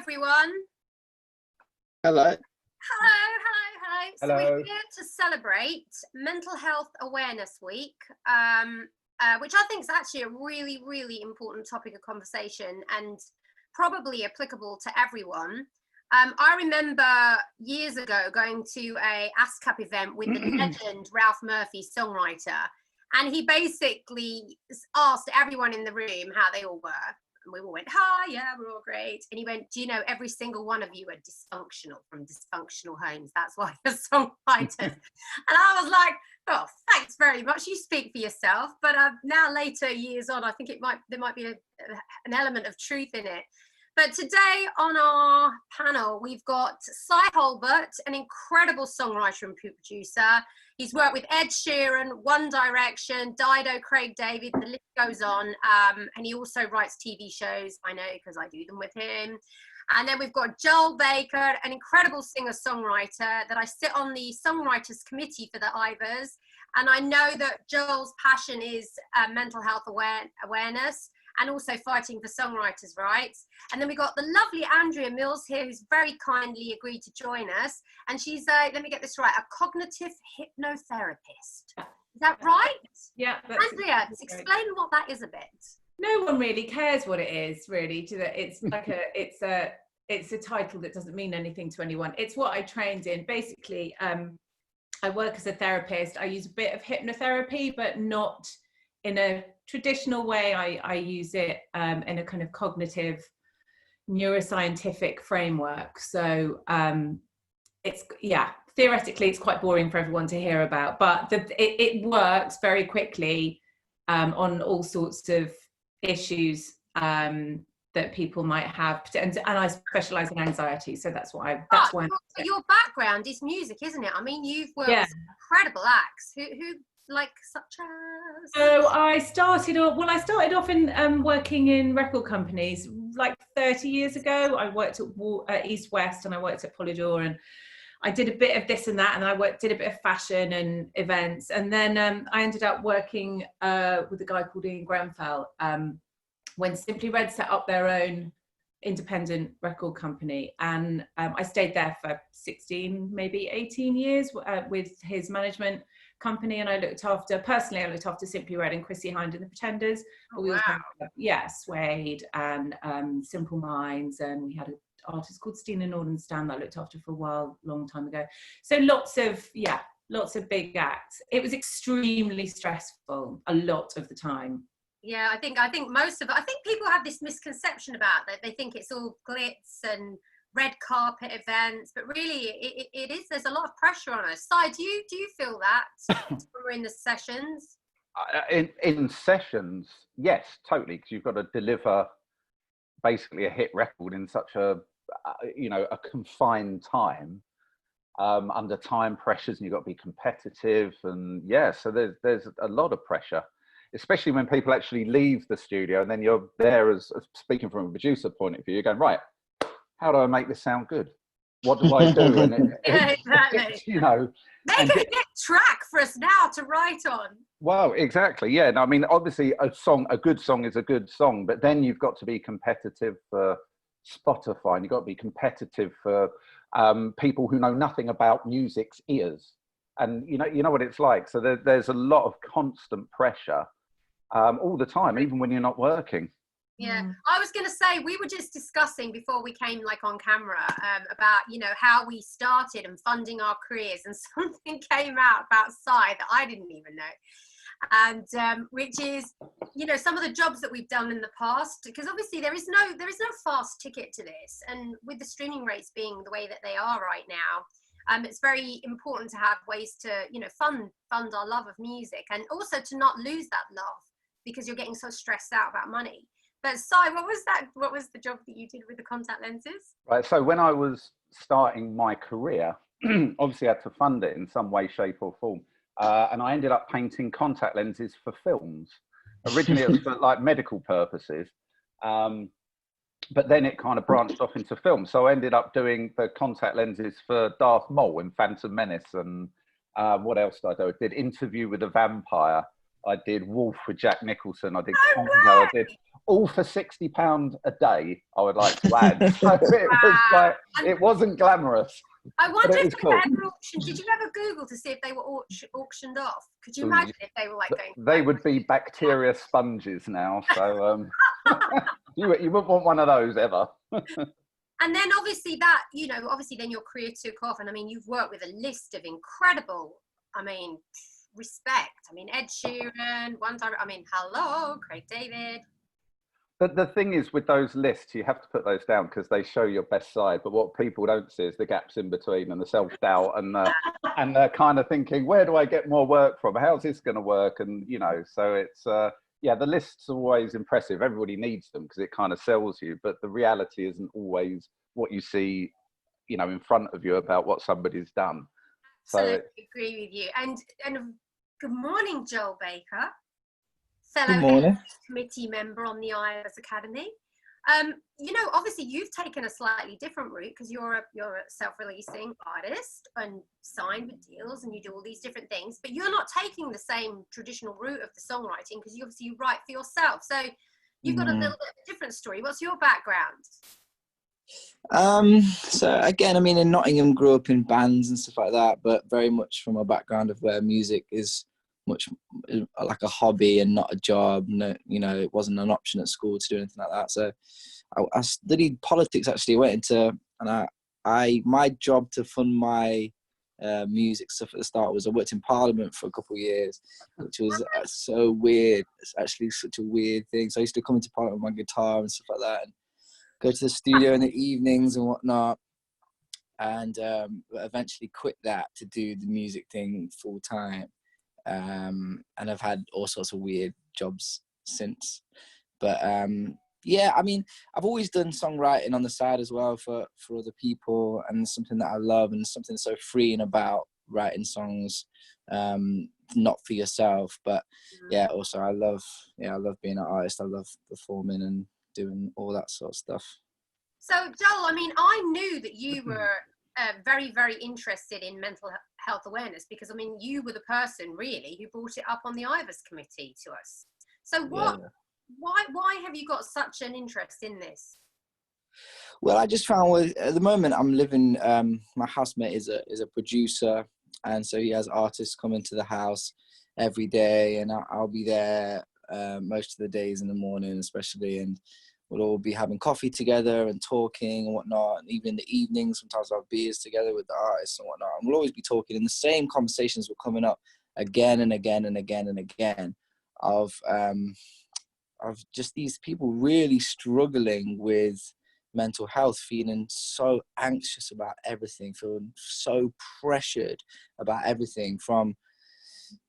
everyone. Hello. Hello. So Hello. we're here to celebrate Mental Health Awareness Week, which I think is actually a really, really important topic of conversation and probably applicable to everyone. I remember years ago going to a ASCAP event with the legend Ralph Murphy, songwriter, and he basically asked everyone in the room how they all were. And we all went, hi, yeah, we're all great. And he went, do you know, every single one of you are dysfunctional, from dysfunctional homes. That's why you're songwriters. And I was like, oh, thanks very much. You speak for yourself. But now later, years on, I think there might be an element of truth in it. But today on our panel, we've got Si Hulbert, an incredible songwriter and producer. He's worked with Ed Sheeran, One Direction, Dido, Craig David, the list goes on. And he also writes TV shows, I know, because I do them with him. And then we've got Joel Baker, an incredible singer-songwriter that I sit on the songwriters committee for the Ivors. And I know that Joel's passion is mental health awareness, and also fighting for songwriters' rights. And then we got the lovely Andrea Mills here, who's very kindly agreed to join us. And she's, let me get this right, a cognitive hypnotherapist. Is that right? Yeah. Andrea, explain what that is a bit. No one really cares what it is, really. It's like it's a title that doesn't mean anything to anyone. It's what I trained in. Basically, I work as a therapist. I use a bit of hypnotherapy, but not in a traditional way. I use it in a kind of cognitive neuroscientific framework. So theoretically it's quite boring for everyone to hear about, but it works very quickly on all sorts of issues that people might have, and I specialize in anxiety, so that's why your background is music, isn't it? I mean, you've worked with incredible acts who like such as. So I started off in working in record companies like 30 years ago. I worked at East West, and I worked at Polydor, and I did a bit of this and that, and I did a bit of fashion and events, and then I ended up working with a guy called Ian Grenfell when Simply Red set up their own independent record company, and I stayed there for 16, maybe 18 years with his management company, and I looked after Simply Red and Chrissy Hind and the Pretenders. Oh, we wow. also had, Suede and Simple Minds, and we had an artist called Stina Nordenstam that I looked after for a while, long time ago. So lots of big acts. It was extremely stressful a lot of the time. Yeah, I think people have this misconception about that. They think it's all glitz and red carpet events, but really it is. There's a lot of pressure on us. Si, do you feel that when we're in the sessions? In sessions, yes, totally, because you've got to deliver basically a hit record in such a confined time, under time pressures, and you've got to be competitive, and so there's a lot of pressure, especially when people actually leave the studio, and then you're there as speaking from a producer point of view, you're going, right, how do I make this sound good? What do I do? And exactly. Make a hit track for us now to write on. Well, exactly. Yeah. And I mean, obviously, a good song is a good song, but then you've got to be competitive for Spotify, and you've got to be competitive for people who know nothing about music's ears. And you know what it's like. So there's a lot of constant pressure all the time, even when you're not working. Yeah, I was going to say, we were just discussing before we came on camera about, how we started and funding our careers, and something came out about Si that I didn't even know. And which is, some of the jobs that we've done in the past, because obviously there is no fast ticket to this. And with the streaming rates being the way that they are right now, it's very important to have ways to, fund our love of music, and also to not lose that love because you're getting so stressed out about money. But Si, what was the job that you did with the contact lenses? Right, so when I was starting my career, obviously I had to fund it in some way, shape or form. And I ended up painting contact lenses for films. Originally it was for like medical purposes. But then it kind of branched off into film. So I ended up doing the contact lenses for Darth Maul in Phantom Menace. And what else did I do? I did Interview with a Vampire. I did Wolf with Jack Nicholson. I did Congo. I did all for £60 a day, I would like to add. So it was like, it wasn't glamorous. I wonder it if was they cool. were ever auctioned. Did you ever Google to see if they were auctioned off? Could you imagine if they were like going? They would be bacteria sponges now. So you wouldn't want one of those ever. And then obviously that, obviously then your career took off. And I mean, you've worked with a list of incredible, respect. Ed Sheeran, hello, Craig David. But the thing is, with those lists, you have to put those down because they show your best side. But what people don't see is the gaps in between and the self-doubt and kind of thinking, where do I get more work from? How's this going to work? And, so it's, the list's always impressive. Everybody needs them because it kind of sells you. But the reality isn't always what you see, in front of you about what somebody's done. Absolutely agree with you. And good morning, Joel Baker. Fellow committee member on the Ivors Academy. Obviously you've taken a slightly different route because you're a self-releasing artist and signed with deals and you do all these different things, but you're not taking the same traditional route of the songwriting because you write for yourself. So you've got a little bit of a different story. What's your background? So again, in Nottingham, grew up in bands and stuff like that, but very much from a background of where music is much like a hobby and not a job. No, it wasn't an option at school to do anything like that. So I studied politics actually. My job to fund my music stuff at the start was I worked in Parliament for a couple of years, which was so weird. It's actually such a weird thing. So I used to come into Parliament with my guitar and stuff like that and go to the studio in the evenings and whatnot. And eventually quit that to do the music thing full time. And I've had all sorts of weird jobs since. But I've always done songwriting on the side as well for other people, and something that I love and something so freeing about writing songs, not for yourself. But also I love being an artist. I love performing and doing all that sort of stuff. So Joel, I knew that you were very, very interested in mental health awareness because you were the person really who brought it up on the Ivors committee to us. So why have you got such an interest in this? Well, I just found at the moment I'm living. My housemate is a producer, and so he has artists come into the house every day, and I'll be there most of the days in the morning, especially, and we'll all be having coffee together and talking and whatnot. And even in the evenings, sometimes we'll have beers together with the artists and whatnot. And we'll always be talking, and the same conversations were coming up again and again and again and again of just these people really struggling with mental health, feeling so anxious about everything, feeling so pressured about everything from,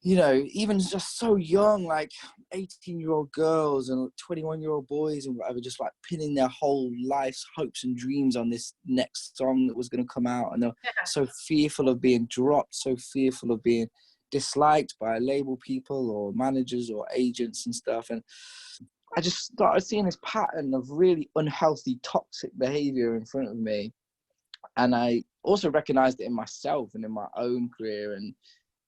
even just so young, like 18-year-old girls and 21-year-old boys and whatever, just like pinning their whole life's hopes and dreams on this next song that was going to come out. And they're so fearful of being dropped, so fearful of being disliked by label people or managers or agents and stuff. And I just started seeing this pattern of really unhealthy, toxic behavior in front of me. And I also recognized it in myself and in my own career,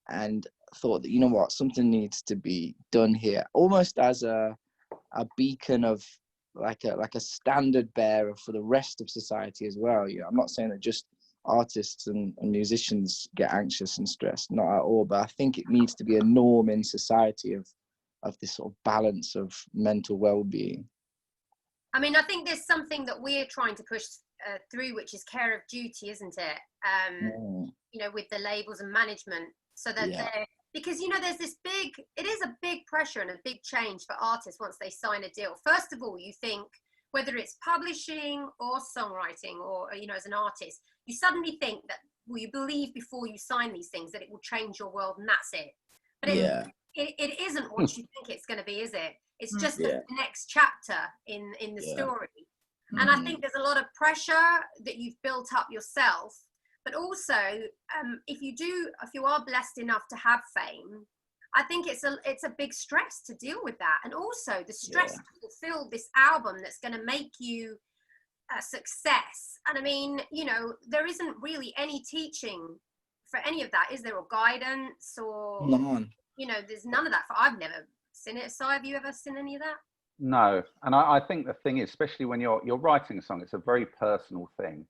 and thought that, something needs to be done here, almost as a beacon of like a standard bearer for the rest of society as well. I'm not saying that just artists and musicians get anxious and stressed, not at all, but I think it needs to be a norm in society of this sort of balance of mental well-being. I think there's something that we're trying to push through, which is care of duty, isn't it? With the labels and management, so that they're, because there's this it is a big pressure and a big change for artists once they sign a deal. First of all, you think, whether it's publishing or songwriting or as an artist, you suddenly think that, you believe before you sign these things that it will change your world and that's it. But it isn't what you think it's going to be, is it? It's just the next chapter in the story. And I think there's a lot of pressure that you've built up yourself, but also if you are blessed enough to have fame, I think it's a big stress to deal with that. And also the stress to fulfill this album that's going to make you a success. And there isn't really any teaching for any of that, is there? Or guidance or... None. There's none of that. I've never seen it. So have you ever seen any of that? No, and I think the thing is, especially when you're writing a song, it's a very personal thing,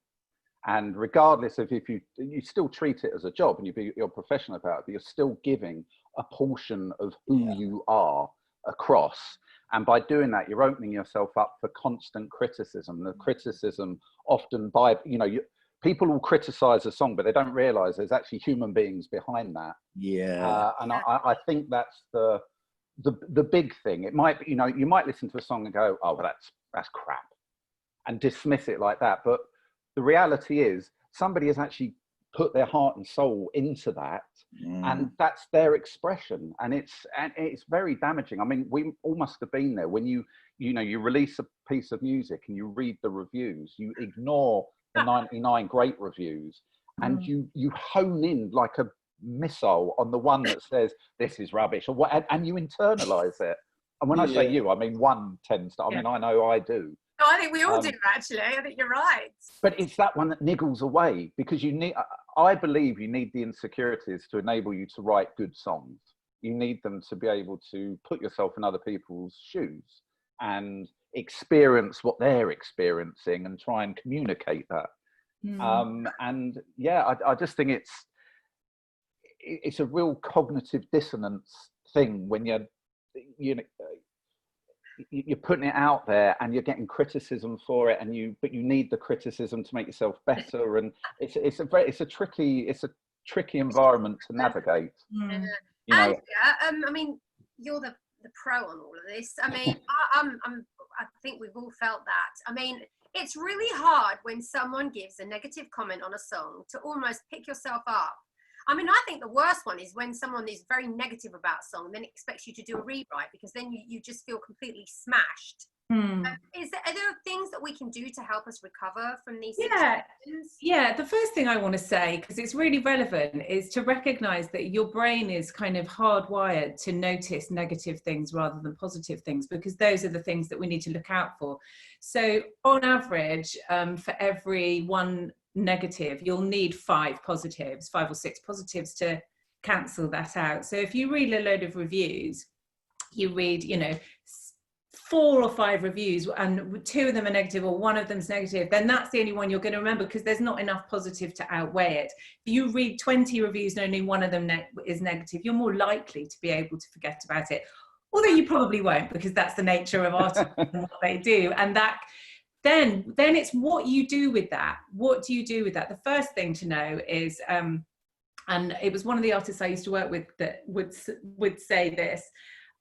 and regardless of if you still treat it as a job and you're professional about it, but you're still giving a portion of who you are across, and by doing that, you're opening yourself up for constant criticism. The criticism often by people will criticize a song, but they don't realize there's actually human beings behind that. And I think that's the big thing. It might be, you might listen to a song and go, oh, well, that's crap, and dismiss it like that. But the reality is somebody has actually put their heart and soul into that, and that's their expression, and it's very damaging. I mean, we all must have been there when you release a piece of music and you read the reviews, you ignore the 99 great reviews, and you hone in like a missile on the one that says this is rubbish, or what, and you internalize it. And when I say you, I mean one tends to. I mean, I know I do. No, I think we all do, actually. I think you're right. But it's that one that niggles away, because I believe you need the insecurities to enable you to write good songs. You need them to be able to put yourself in other people's shoes and experience what they're experiencing and try and communicate that. And yeah, I just think it's a real cognitive dissonance thing when you're putting it out there and you're getting criticism for it, but you need the criticism to make yourself better, and it's a tricky environment to navigate. Andrea, I mean, you're the pro on all of this. I mean, I think we've all felt that. I mean, it's really hard when someone gives a negative comment on a song to almost pick yourself up. I mean, I think the worst one is when someone is very negative about a song and then expects you to do a rewrite, because then you just feel completely smashed. Are there things that we can do to help us recover from these situations? Yeah, the first thing I want to say, because it's really relevant, is to recognize that your brain is kind of hardwired to notice negative things rather than positive things, because those are the things that we need to look out for. So on average, for every one negative, you'll need 5 or 6 positives to cancel that out. So if you read a load of reviews, you read 4 or 5 reviews and 2 of them are negative or 1 of them's negative, then that's the only one you're going to remember, because there's not enough positive to outweigh it. If you read 20 reviews and only 1 of them is negative, you're more likely to be able to forget about it, although you probably won't, because that's the nature of artists and what they do. And that then it's what you do with that. What do you do with that? The first thing to know is, and it was one of the artists I used to work with that would say this,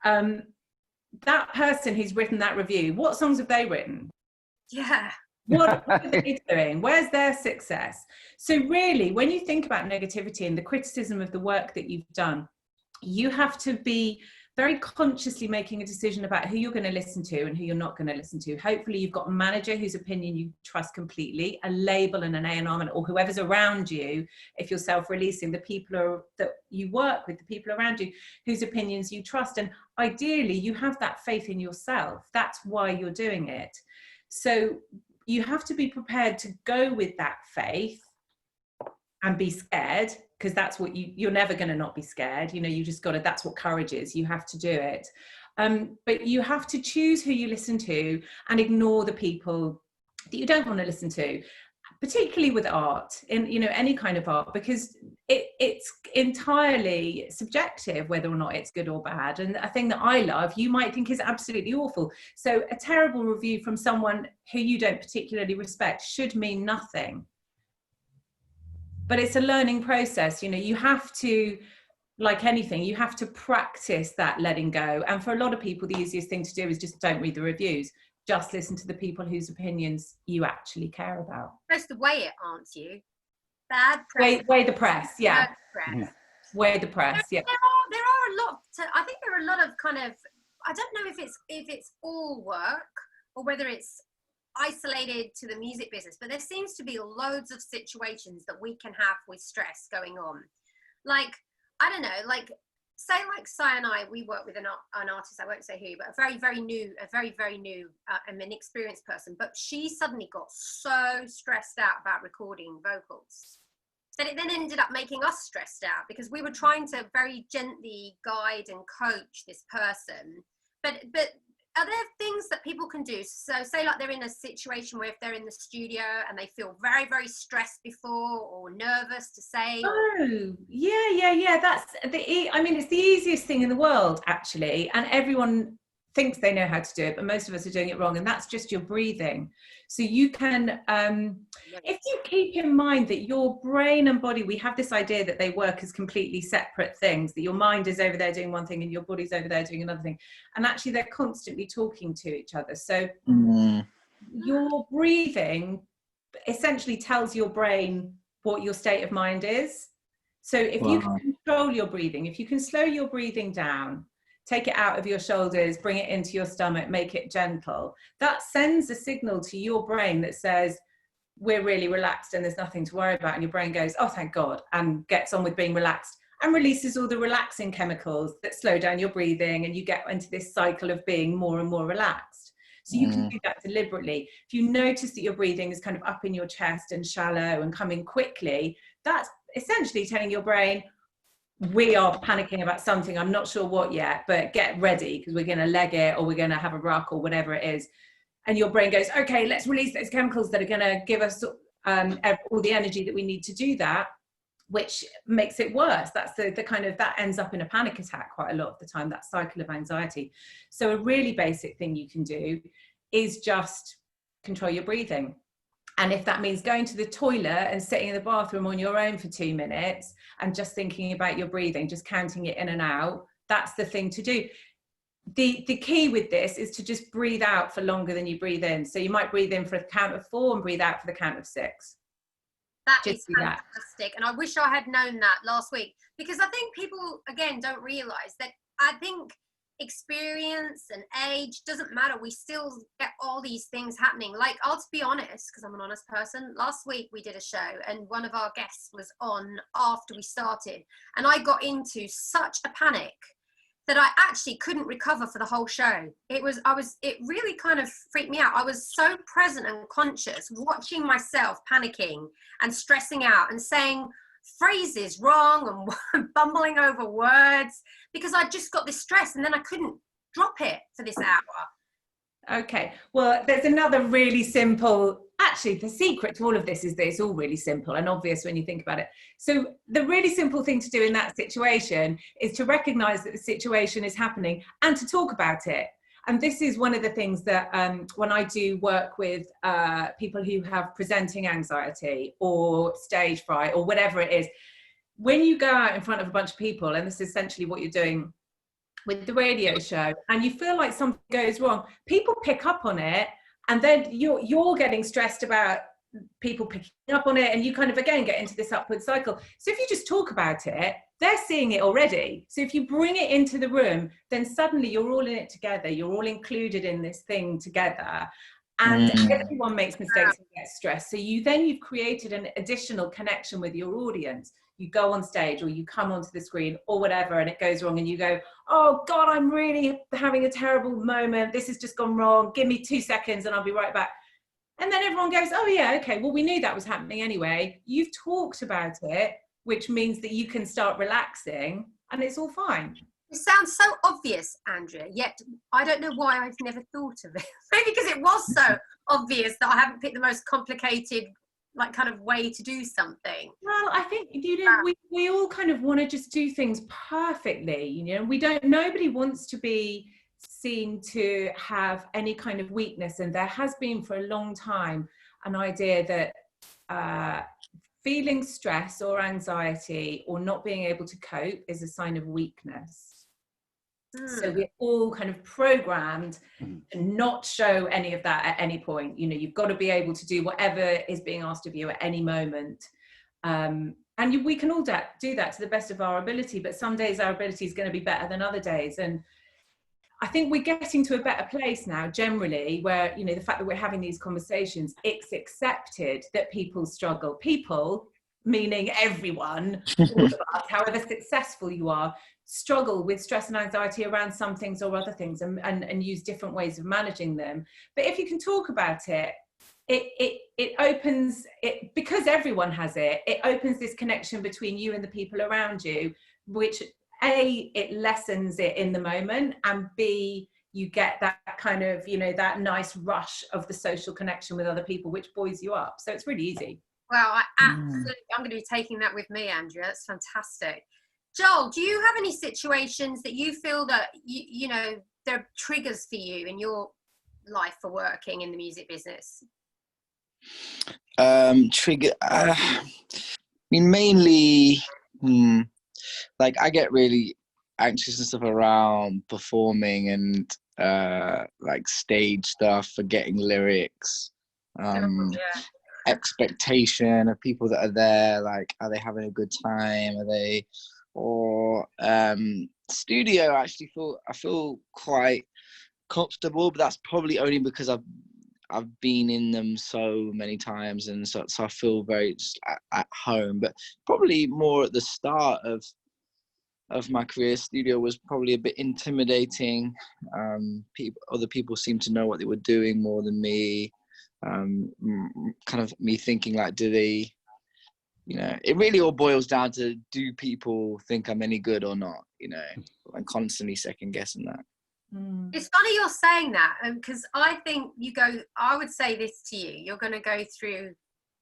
that person who's written that review, what songs have they written? Yeah. What are they doing? Where's their success? So really, when you think about negativity and the criticism of the work that you've done, you have to be very consciously making a decision about who you're going to listen to and who you're not going to listen to. Hopefully you've got a manager whose opinion you trust completely, a label and an A&R, or whoever's around you, if you're self-releasing, the people that you work with, the people around you whose opinions you trust. And ideally you have that faith in yourself. That's why you're doing it. So you have to be prepared to go with that faith and be scared, because that's what you're never going to not be scared. You just got to, that's what courage is. You have to do it. But you have to choose who you listen to and ignore the people that you don't want to listen to, particularly with art, in any kind of art, because it's entirely subjective whether or not it's good or bad. And a thing that I love, you might think is absolutely awful. So a terrible review from someone who you don't particularly respect should mean nothing. But it's a learning process. You have to, like anything, you have to practice that letting go. And for a lot of people, the easiest thing to do is just don't read the reviews. Just listen to the people whose opinions you actually care about. Supposed to weigh it, aren't you? Bad press. Weigh the press, yeah. Bad press. Weigh the press, yeah. There are a lot. I think there are a lot of kind of, I don't know if it's all work or whether it's isolated to the music business, but there seems to be loads of situations that we can have with stress going on. Like, I don't know, like say like Si and I, we work with an artist, I won't say who, but a very, very new and an experienced person, but she suddenly got so stressed out about recording vocals that it then ended up making us stressed out, because we were trying to very gently guide and coach this person, but are there things that people can do? So say like they're in a situation where if they're in the studio and they feel very, very stressed before or nervous to say. Oh, yeah. That's I mean, it's the easiest thing in the world, actually. And everyone thinks they know how to do it, but most of us are doing it wrong. And that's just your breathing. So you can, if you keep in mind that your brain and body, we have this idea that they work as completely separate things, that your mind is over there doing one thing and your body's over there doing another thing. And actually they're constantly talking to each other. So your breathing essentially tells your brain what your state of mind is. So if you can control your breathing, if you can slow your breathing down, take it out of your shoulders, bring it into your stomach, make it gentle, that sends a signal to your brain that says, we're really relaxed and there's nothing to worry about. And your brain goes, oh, thank God, and gets on with being relaxed and releases all the relaxing chemicals that slow down your breathing. And you get into this cycle of being more and more relaxed. So you can do that deliberately. If you notice that your breathing is kind of up in your chest and shallow and coming quickly, that's essentially telling your brain, we are panicking about something, I'm not sure what yet, but get ready because we're going to leg it or we're going to have a ruck or whatever it is. And your brain goes, okay, let's release those chemicals that are going to give us all the energy that we need to do that, which makes it worse. That's the kind of, that ends up in a panic attack quite a lot of the time, that cycle of anxiety. So a really basic thing you can do is just control your breathing. And if that means going to the toilet and sitting in the bathroom on your own for 2 minutes and just thinking about your breathing, just counting it in and out, that's the thing to do. The key with this is to just breathe out for longer than you breathe in. So you might breathe in for the count of 4 and breathe out for the count of 6. That is fantastic. And I wish I had known that last week, because I think people, again, don't realize that. I think experience and age doesn't matter. We still get all these things happening. Like, I'll be honest, because I'm an honest person. Last week we did a show and one of our guests was on after we started, and I got into such a panic that I actually couldn't recover for the whole show. It really kind of freaked me out. I was so present and conscious, watching myself panicking and stressing out and saying phrases wrong and bumbling over words because I just got this stress, and then I couldn't drop it for this hour. Okay, well, there's another really simple, actually the secret to all of this is that it's all really simple and obvious when you think about it. So the really simple thing to do in that situation is to recognize that the situation is happening and to talk about it. And this is one of the things that when I do work with people who have presenting anxiety or stage fright or whatever it is, when you go out in front of a bunch of people, and this is essentially what you're doing with the radio show, and you feel like something goes wrong, people pick up on it, and then you're getting stressed about people picking up on it, and you kind of again get into this upward cycle. So if you just talk about it, they're seeing it already. So if you bring it into the room, then suddenly you're all in it together, you're all included in this thing together, and everyone makes mistakes and gets stressed. So you've created an additional connection with your audience. You go on stage or you come onto the screen or whatever, and it goes wrong, and you go, oh God, I'm really having a terrible moment, this has just gone wrong, give me 2 seconds and I'll be right back. And then everyone goes, oh yeah, okay, well, we knew that was happening anyway. You've talked about it, which means that you can start relaxing and it's all fine. It sounds so obvious, Andrea, yet I don't know why I've never thought of it. Maybe because it was so obvious that I haven't picked the most complicated kind of way to do something. Well, I think, we all kind of want to just do things perfectly, nobody wants to be seen to have any kind of weakness, and there has been for a long time an idea that feeling stress or anxiety or not being able to cope is a sign of weakness. So we're all kind of programmed to not show any of that at any point. You've got to be able to do whatever is being asked of you at any moment. And we can all do that to the best of our ability, but some days our ability is going to be better than other days. And I think we're getting to a better place now, generally, where, the fact that we're having these conversations, it's accepted that people struggle. People, meaning everyone, all of us, however successful you are, struggle with stress and anxiety around some things or other things, and use different ways of managing them. But if you can talk about it, it opens it, because everyone has it, it opens this connection between you and the people around you, which A, it lessens it in the moment, and B, you get that kind of, you know, that nice rush of the social connection with other people, which buoys you up. So it's really easy. Well, I'm going to be taking that with me, Andrea. That's fantastic. Joel, do you have any situations that you feel that, you know, there are triggers for you in your life for working in the music business? Trigger, I mean, mainly, like I get really anxious and stuff around performing and like stage stuff, forgetting lyrics, expectation of people that are there, like are they having a good time, are they, or studio, I feel quite comfortable, but that's probably only because I've been in them so many times, and so I feel very just at home. But probably more at the start of my career, studio was probably a bit intimidating. Other people seemed to know what they were doing more than me. Kind of me thinking like, do they, you know, it really all boils down to, do people think I'm any good or not? You know, I'm constantly second guessing that. It's funny you're saying that, because I think I would say this to you, you're going to go through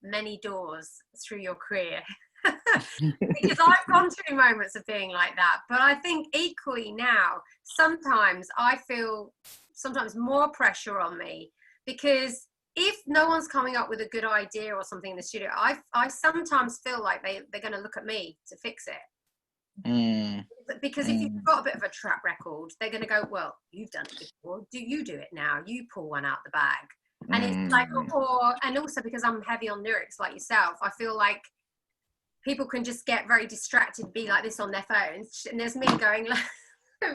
many doors through your career. Because I've gone through moments of being like that, but I think equally now, sometimes I feel more pressure on me, because if no one's coming up with a good idea or something in the studio, I sometimes feel like they're going to look at me to fix it. Because if you've got a bit of a track record, they're going to go, well, you've done it before, do you do it now, you pull one out the bag. And it's like, and also because I'm heavy on lyrics like yourself, I feel like people can just get very distracted, be like this on their phones, and there's me going like,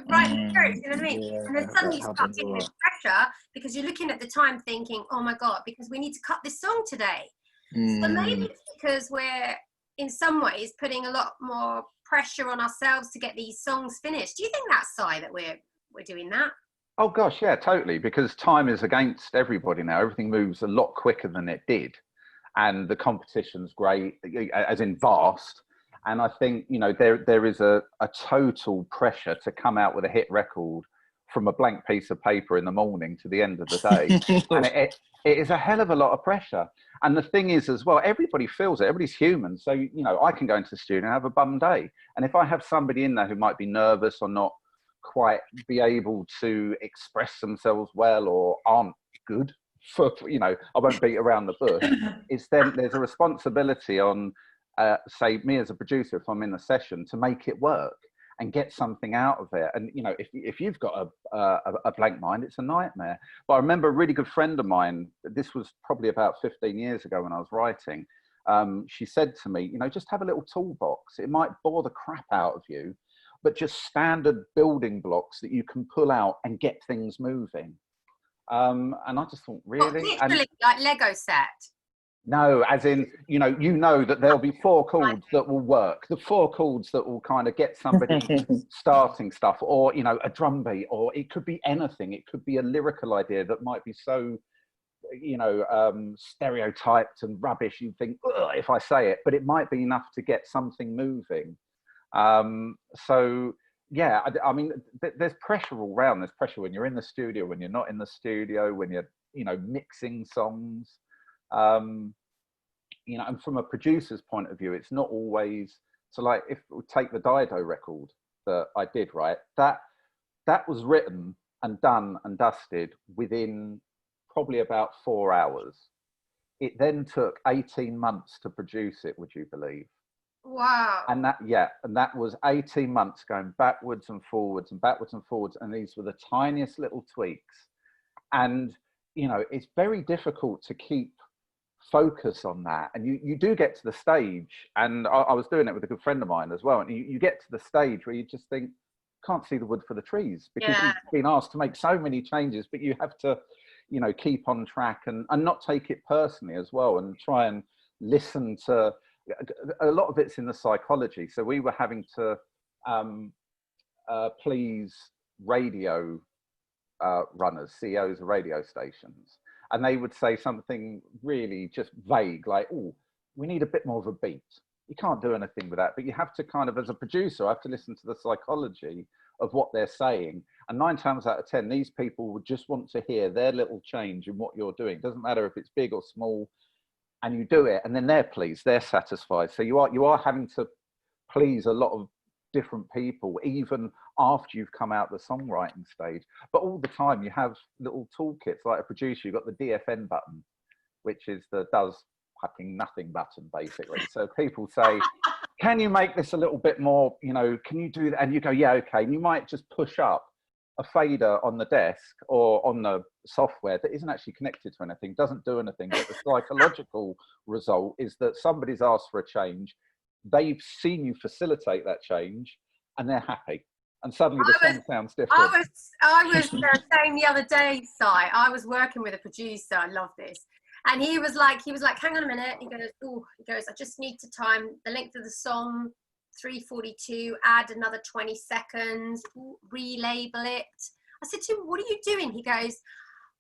right lyrics, you know what I mean? Yeah, and then suddenly you start getting this pressure because you're looking at the time thinking, oh my God, because we need to cut this song today. So maybe it's because we're in some ways putting a lot more pressure on ourselves to get these songs finished. Do you think that's Si, that we're doing that? Oh gosh, yeah, totally. Because time is against everybody now. Everything moves a lot quicker than it did, and the competition's great, as in vast. And I think, you know, there is a total pressure to come out with a hit record from a blank piece of paper in the morning to the end of the day, and it is a hell of a lot of pressure. And the thing is as well, everybody feels it. Everybody's human. So, you know, I can go into the studio and have a bum day. And if I have somebody in there who might be nervous or not quite be able to express themselves well, or aren't good for, you know, I won't beat around the bush. It's then there's a responsibility on, say, me as a producer, if I'm in a session, to make it work and get something out of it. And, you know, if you've got a blank mind, it's a nightmare. But I remember a really good friend of mine, this was probably about 15 years ago when I was writing, she said to me, you know, just have a little toolbox. It might bore the crap out of you, but just standard building blocks that you can pull out and get things moving. And I just thought, really? Literally, like Lego set. No, as in, you know that there'll be 4 chords that will work, the 4 chords that will kind of get somebody starting stuff, or, you know, a drum beat, or it could be anything. It could be a lyrical idea that might be so, you know, stereotyped and rubbish, you think, if I say it, but it might be enough to get something moving. So, yeah, I mean, there's pressure all around. There's pressure when you're in the studio, when you're not in the studio, when you're, you know, mixing songs. You know, and from a producer's point of view, it's not always, so like if we take the Dido record that I did, right, that was written and done and dusted within probably about 4 hours. It then took 18 months to produce it, would you believe? Wow. And that was 18 months going backwards and forwards and backwards and forwards, and these were the tiniest little tweaks. And, you know, it's very difficult to keep focus on that. And you do get to the stage, and I was doing it with a good friend of mine as well, and you get to the stage where you just think, can't see the wood for the trees, because you've been asked to make so many changes, but you have to, you know, keep on track and not take it personally as well, and try and listen to, a lot of it's in the psychology. So we were having to please radio runners, CEOs of radio stations, and they would say something really just vague, like, oh, we need a bit more of a beat. You can't do anything with that, but you have to kind of, as a producer, I have to listen to the psychology of what they're saying. And 9 times out of 10, these people would just want to hear their little change in what you're doing. It doesn't matter if it's big or small, and you do it, and then they're pleased, they're satisfied. So you are having to please a lot of different people, even after you've come out the songwriting stage. But all the time you have little toolkits. Like a producer, you've got the DFN button, which is the does fucking nothing button, basically. So people say, can you make this a little bit more, you know, can you do that? And you go, yeah, okay. And you might just push up a fader on the desk or on the software that isn't actually connected to anything, doesn't do anything. But the psychological result is that somebody's asked for a change, they've seen you facilitate that change, and they're happy. And suddenly the song sounds different. I was saying the other day, Si, I was working with a producer, I love this. And he was like, hang on a minute. He goes, I just need to time the length of the song, 3:42, add another 20 seconds, relabel it. I said to him, what are you doing? He goes,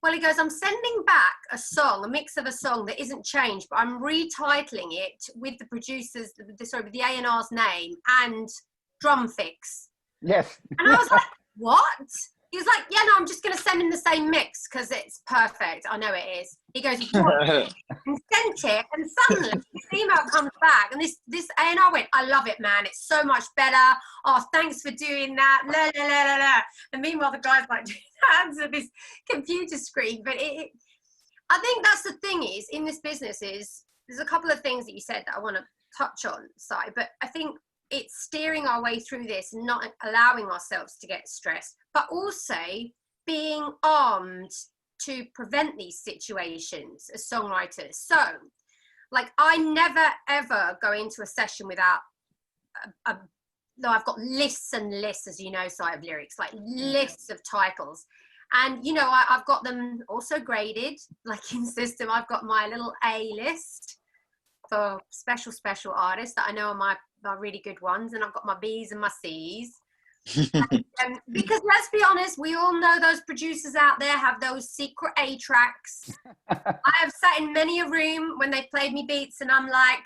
I'm sending back a song, a mix of a song that isn't changed, but I'm retitling it with the producer's, with the A&R's name and drum fix. Yes. And I was like, what? He was like, yeah, no, I'm just going to send him the same mix because it's perfect. I know it is. He goes, what? And sent it, and suddenly this email comes back, and this A&R went, I love it, man. It's so much better. Oh, thanks for doing that. La, la, la, la, la. And meanwhile, the guy's like doing hands of his computer screen. But I think that's the thing is, in this business is, there's a couple of things that you said that I want to touch on, Si, but I think it's steering our way through this and not allowing ourselves to get stressed, but also being armed to prevent these situations as songwriters. So, like, I never, ever go into a session without no, I've got lists and lists, as you know, Si, of lyrics, like lists of titles. And, you know, I've got them also graded, like in System. I've got my little A list for special artists that I know are my really good ones, and I've got my B's and my C's. And, because let's be honest, we all know those producers out there have those secret A tracks. I have sat in many a room when they played me beats and I'm like,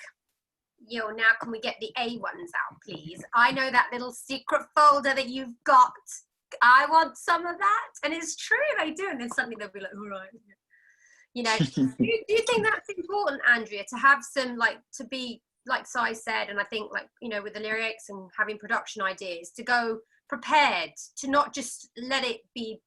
yo, now can we get the A ones out, please? I know that little secret folder that you've got. I want some of that. And it's true, they do. And then suddenly they'll be like, all right. You know, do you think that's important, Andrea, to have some, like, to be, like Si said, and I think, like, you know, with the lyrics and having production ideas, to go prepared, to not just let it be.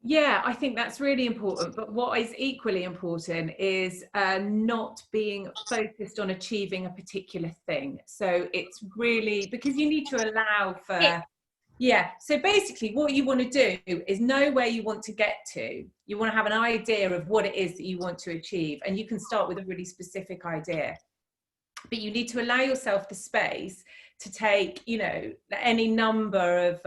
Yeah, I think that's really important. But what is equally important is not being focused on achieving a particular thing. So it's really, because you need to allow for, yeah. So basically what you want to do is know where you want to get to. You want to have an idea of what it is that you want to achieve. And you can start with a really specific idea. But you need to allow yourself the space to take, you know, any number of,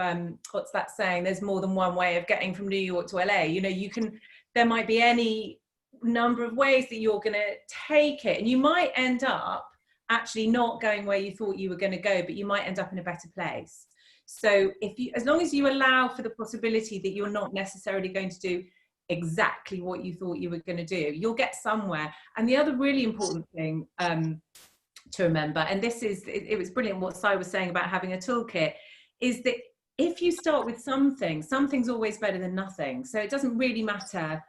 what's that saying? There's more than one way of getting from New York to LA. You know, there might be any number of ways that you're going to take it. And you might end up actually not going where you thought you were going to go, but you might end up in a better place. So as long as you allow for the possibility that you're not necessarily going to do exactly what you thought you were going to do, you'll get somewhere. And the other really important thing, to remember, and this is, it was brilliant what Si was saying about having a toolkit, is that if you start with something's always better than nothing. So it doesn't really matter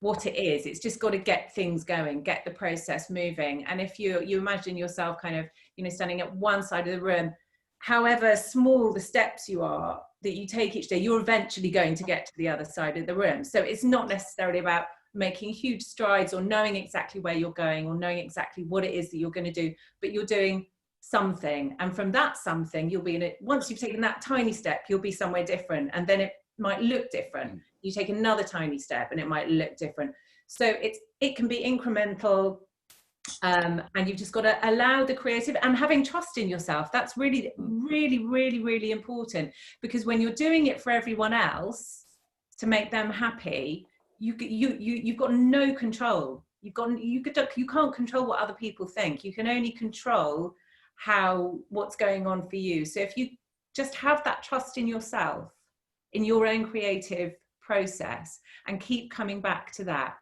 what it is, it's just got to get things going, get the process moving. And if you imagine yourself kind of, you know, standing at one side of the room, however small the steps that you take each day, you're eventually going to get to the other side of the room. So it's not necessarily about making huge strides or knowing exactly where you're going or knowing exactly what it is that you're going to do, but you're doing something. And from that something, you'll be once you've taken that tiny step, you'll be somewhere different, and then it might look different. You take another tiny step and it might look different. So it can be incremental, and you've just got to allow the creative and having trust in yourself. That's really, really, really, really important, because when you're doing it for everyone else to make them happy, you've got no control. You can't control what other people think. You can only control what's going on for you. So if you just have that trust in yourself, in your own creative process, and keep coming back to that,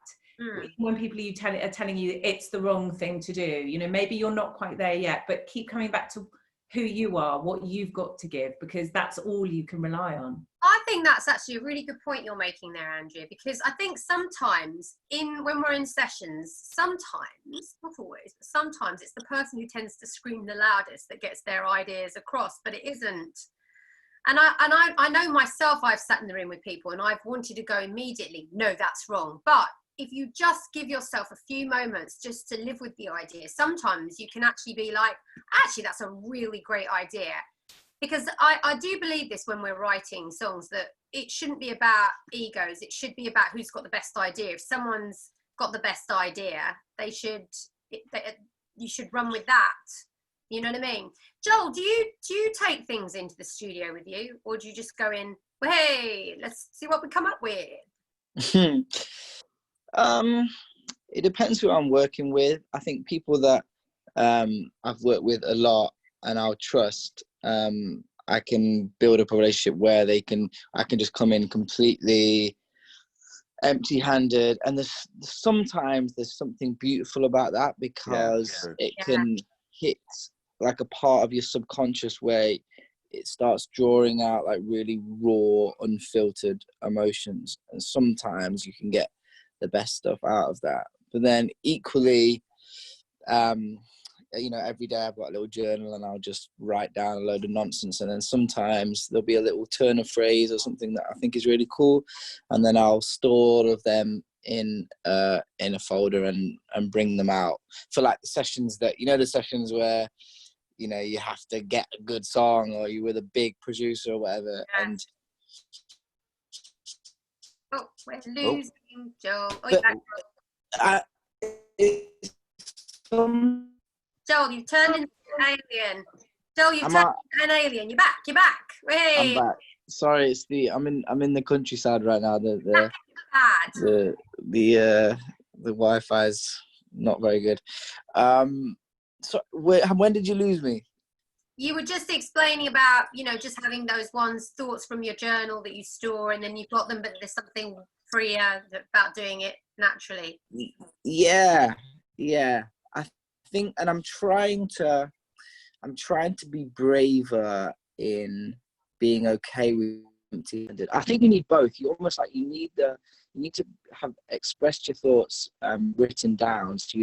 when people are telling you it's the wrong thing to do, you know, maybe you're not quite there yet, but keep coming back to who you are, what you've got to give, because that's all you can rely on. I think that's actually a really good point you're making there, Andrea, because I think sometimes when we're in sessions, sometimes, not always, but sometimes it's the person who tends to scream the loudest that gets their ideas across, but it isn't. And I know myself, I've sat in the room with people and I've wanted to go immediately, no, that's wrong. But if you just give yourself a few moments just to live with the idea, sometimes you can actually be like, actually, that's a really great idea. Because I do believe this when we're writing songs, that it shouldn't be about egos. It should be about who's got the best idea. If someone's got the best idea, you should run with that. You know what I mean? Joel, do you take things into the studio with you, or do you just go in, well, hey, let's see what we come up with? It depends who I'm working with. I think people that I've worked with a lot and I'll trust, I can build up a relationship where I can just come in completely empty-handed, and sometimes there's something beautiful about that, because it can hit like a part of your subconscious where it starts drawing out like really raw, unfiltered emotions, and sometimes you can get the best stuff out of that. But then equally, every day I've got a little journal and I'll just write down a load of nonsense, and then sometimes there'll be a little turn of phrase or something that I think is really cool, and then I'll store all of them in a folder and bring them out for like the sessions that, the sessions where you have to get a good song, or you're with a big producer or whatever. Yeah. And we're losing Joel. Joel, you've turned into an alien. Joel, you've turned into an alien. You're back. Hey. I'm back. Sorry, it's I'm in the countryside right now. The Wi-Fi's not very good. So when did you lose me? You were just explaining about, just having those thoughts from your journal that you store, and then you've got them, but there's something freer about doing it naturally. Yeah. I think, and I'm trying to be braver in being okay with empty-handed. I think you need both. You almost like you need to have expressed your thoughts written down, so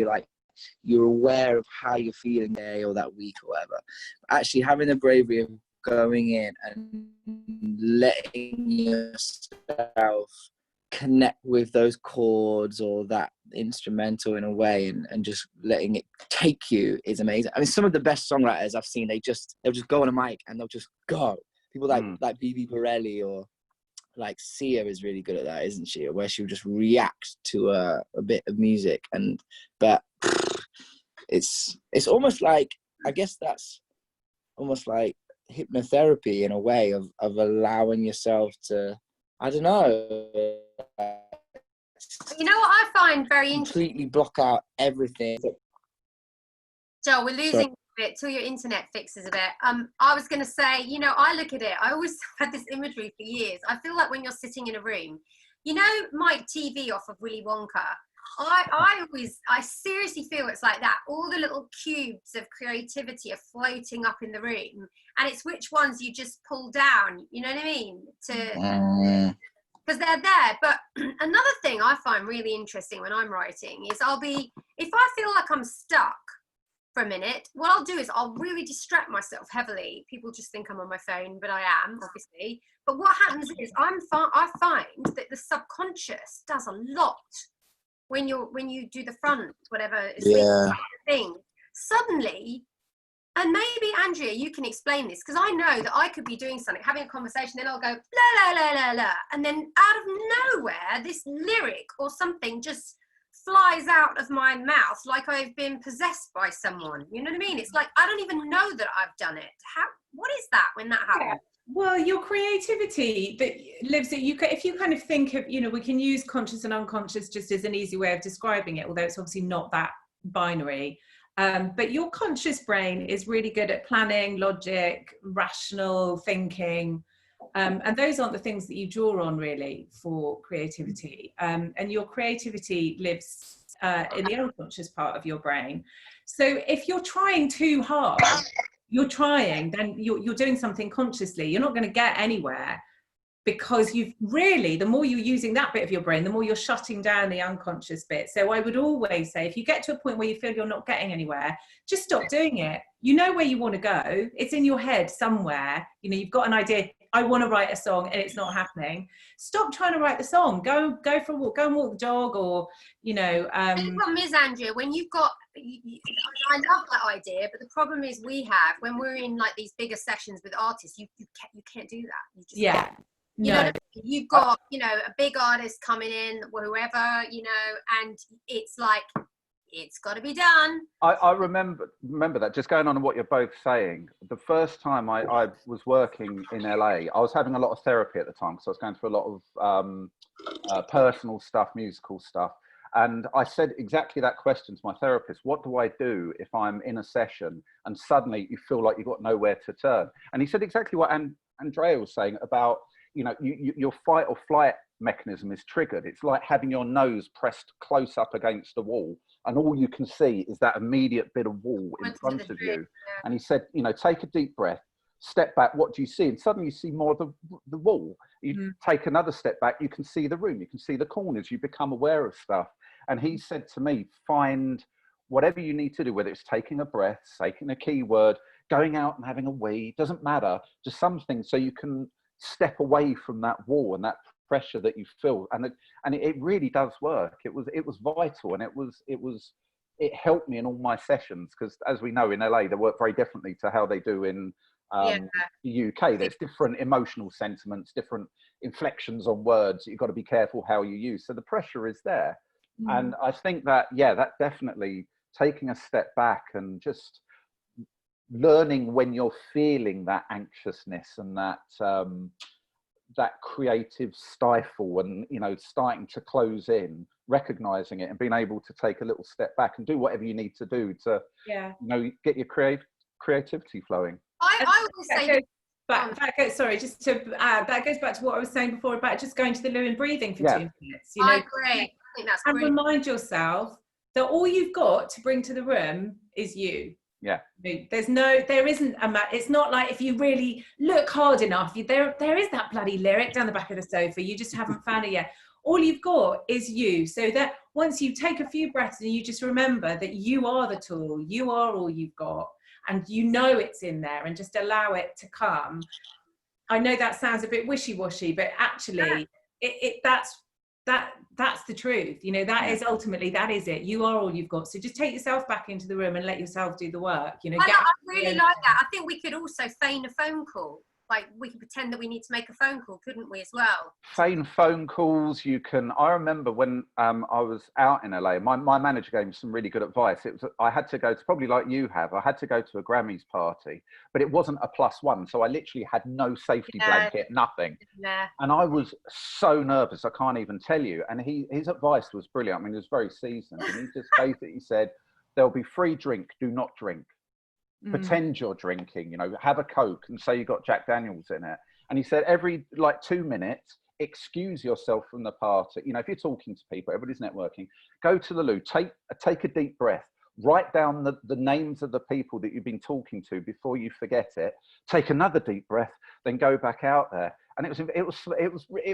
you're aware of how you're feeling that day or that week or whatever. Actually having the bravery of going in and letting yourself connect with those chords or that instrumental in a way, and just letting it take you is amazing. I mean, some of the best songwriters I've seen, they'll just go on a mic and they'll just go. People like Bibi Borelli, or like Sia is really good at that, isn't she? Where she'll just react to a bit of music, but it's almost like, I guess that's almost like hypnotherapy in a way of allowing yourself to, I don't know. You know what I find very interesting? Completely block out everything. Joel, we're losing a bit till your internet fixes a bit. I was going to say, I look at it, I always had this imagery for years. I feel like when you're sitting in a room, Mike TV off of Willy Wonka, I seriously feel it's like that. All the little cubes of creativity are floating up in the room, and it's which ones you just pull down, you know what I mean? Because they're there. But another thing I find really interesting when I'm writing is if I feel like I'm stuck for a minute, what I'll do is I'll really distract myself heavily. People just think I'm on my phone, but I am, obviously. But what happens is I find that the subconscious does a lot when you do the front, whatever thing. Suddenly, and maybe Andrea, you can explain this, because I know that I could be doing something, having a conversation, then I'll go la la la la la, and then out of nowhere, this lyric or something just flies out of my mouth like I've been possessed by someone. You know what I mean? It's like I don't even know that I've done it. What is that when that happens? Yeah. Well, your creativity that lives at you. If you kind of think of, we can use conscious and unconscious just as an easy way of describing it, although it's obviously not that binary. But your conscious brain is really good at planning, logic, rational thinking. And those aren't the things that you draw on really for creativity. And your creativity lives in the unconscious part of your brain. So if you're trying too hard you're trying, then you're doing something consciously. You're not going to get anywhere, because you've really, the more you're using that bit of your brain, the more you're shutting down the unconscious bit. So I would always say, if you get to a point where you feel you're not getting anywhere, just stop doing it. You know where you want to go. It's in your head somewhere. You know, you've got an idea. I want to write a song and it's not happening. Stop trying to write the song. Go for a walk. Go and walk the dog, or, you know. The problem is, Andrea, when you've got, I love that idea, but the problem is when we're in like these bigger sessions with artists, you can't do that. You just can't. You know, you've got, you know, a big artist coming in, whoever, you know, and it's like, it's got to be done. I remember that, just going on what you're both saying. The first time I was working in LA, I was having a lot of therapy at the time, because I was going through a lot of personal stuff, musical stuff. And I said exactly that question to my therapist: what do I do if I'm in a session and suddenly you feel like you've got nowhere to turn? And he said exactly what Andrea was saying about, you know, your fight or flight mechanism is triggered. It's like having your nose pressed close up against the wall, and all you can see is that immediate bit of wall in front of you. Yeah. And he said, you know, take a deep breath, step back, what do you see? And suddenly you see more of the wall. You take another step back, you can see the room, you can see the corners, you become aware of stuff. And he said to me, find whatever you need to do, whether it's taking a breath, taking a keyword, going out and having a wee, doesn't matter, just something so you can step away from that wall and that pressure that you feel. And it really does work. It was vital, and it helped me in all my sessions, because as we know, in LA they work very differently to how they do in the UK. There's different emotional sentiments, different inflections on words that you've got to be careful how you use. So the pressure is there. And I think that that definitely, taking a step back and just learning when you're feeling that anxiousness and that creative stifle, and, you know, starting to close in, recognizing it and being able to take a little step back and do whatever you need to do to, you know, get your creativity flowing. I will say sorry, just to add, that goes back to what I was saying before about just going to the loo and breathing for 2 minutes. You know, I agree. I think that's and great. remind yourself that all you've got to bring to the room is you. Yeah. There isn't it's not like if you really look hard enough, there is that bloody lyric down the back of the sofa. You just haven't found it yet. All you've got is you. So that once you take a few breaths and you just remember that you are the tool, you are all you've got, and you know it's in there, and just allow it to come. I know that sounds a bit wishy-washy, but actually that's the truth. You know, that is ultimately, that is it. You are all you've got. So just take yourself back into the room and let yourself do the work. You know, I really like that. I think we could also feign a phone call. Like, we could pretend that we need to make a phone call, couldn't we, as well? Feign phone calls. You can. I remember when I was out in LA, my manager gave me some really good advice. I had to go to, probably like you have, I had to go to a Grammys party, but it wasn't a +1. So I literally had no safety blanket, nothing. Yeah. And I was so nervous, I can't even tell you. And his advice was brilliant. I mean, he was very seasoned. And he just basically said, there'll be free drink, do not drink. Pretend you're drinking, you know, have a Coke and say you got Jack Daniels in it. And he said, every like 2 minutes, excuse yourself from the party. You know, if you're talking to people, everybody's networking, go to the loo, take a deep breath, write down the names of the people that you've been talking to before you forget it, take another deep breath, then go back out there. And it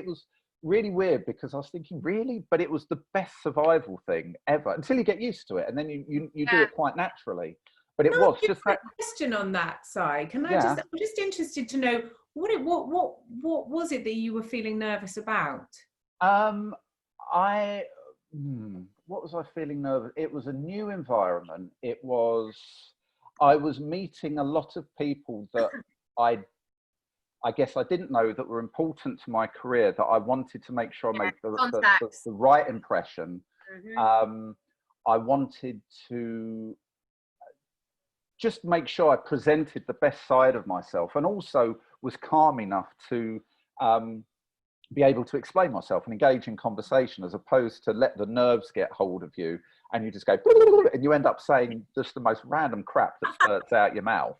was really weird, because I was thinking, really? But it was the best survival thing ever, until you get used to it, and then you do it quite naturally. But it was just that question on that side. Can I I'm just interested to know what was it that you were feeling nervous about? What was I feeling nervous? It was a new environment. I was meeting a lot of people that I guess I didn't know that were important to my career, that I wanted to make sure I made the right impression. I wanted to just make sure I presented the best side of myself, and also was calm enough to be able to explain myself and engage in conversation, as opposed to let the nerves get hold of you and you just go and you end up saying just the most random crap that spurts out your mouth.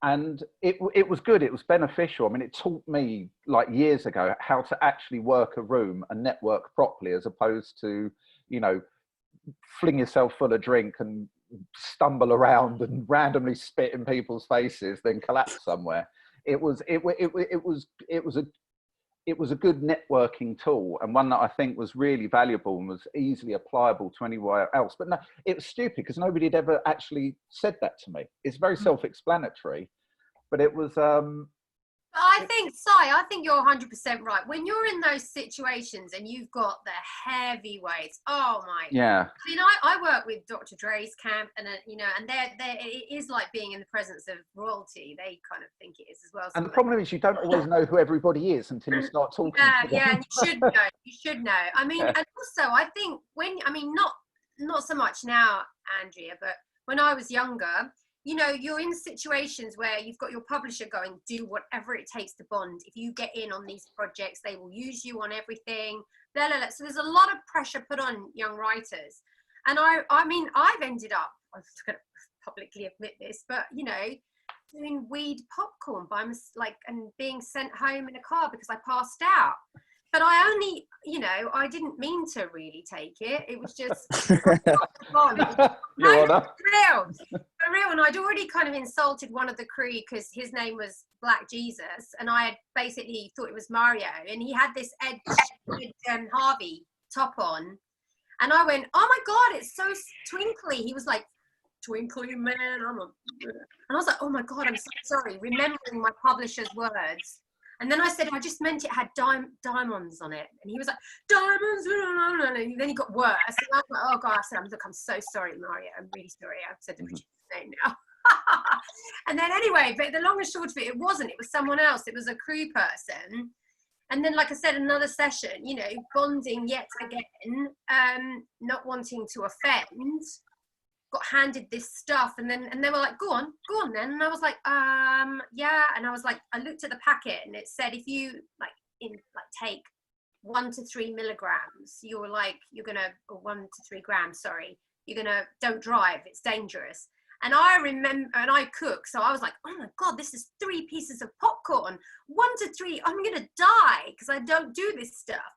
And it was good. It was beneficial. I mean, it taught me, like years ago, how to actually work a room and network properly, as opposed to, you know, fling yourself full of drink and stumble around and randomly spit in people's faces, then collapse somewhere. It was a good networking tool, and one that I think was really valuable and was easily applicable to anywhere else. But no, it was stupid because nobody had ever actually said that to me. It's very self-explanatory, but it was. I think you're 100% right. When you're in those situations and you've got the heavyweights, oh my! Yeah. I mean, I work with Dr. Dre's camp, and and it is like being in the presence of royalty. They kind of think it is as well. And the problem is, you don't always know who everybody is until you start talking. Yeah, and you should know. You should know. I mean, and also, I think not so much now, Andrea, but when I was younger. You're in situations where you've got your publisher going, do whatever it takes to bond. If you get in on these projects, they will use you on everything. Blah, blah, blah. So there's a lot of pressure put on young writers. And I've ended up, I'm just going to publicly admit this, but, doing weed popcorn and being sent home in a car because I passed out. But I only, I didn't mean to really take it. It was just for real. And I'd already kind of insulted one of the crew because his name was Black Jesus, and I had basically thought it was Mario, and he had this Ed Harvey top on, and I went, "Oh my God, it's so twinkly." He was like, "Twinkly man," and I was like, "Oh my God, I'm so sorry," remembering my publisher's words. And then I said, I just meant it had diamonds on it. And he was like, diamonds. And then he got worse. And I was like, oh God, I said, look, I'm so sorry, Mario. I'm really sorry. I've said the producer's name now. And then anyway, but the long and short of it, it wasn't. It was someone else. It was a crew person. And then, like I said, another session, bonding yet again, not wanting to offend. Got handed this stuff, and they were like, go on then. And I was like, yeah. And I was like, I looked at the packet and it said, if you take 1 to 3 milligrams, you're gonna, or 1 to 3 grams, sorry, don't drive, it's dangerous. And I remember, and I cook, so I was like, oh my God, this is 3 pieces of popcorn, 1 to 3, I'm gonna die because I don't do this stuff.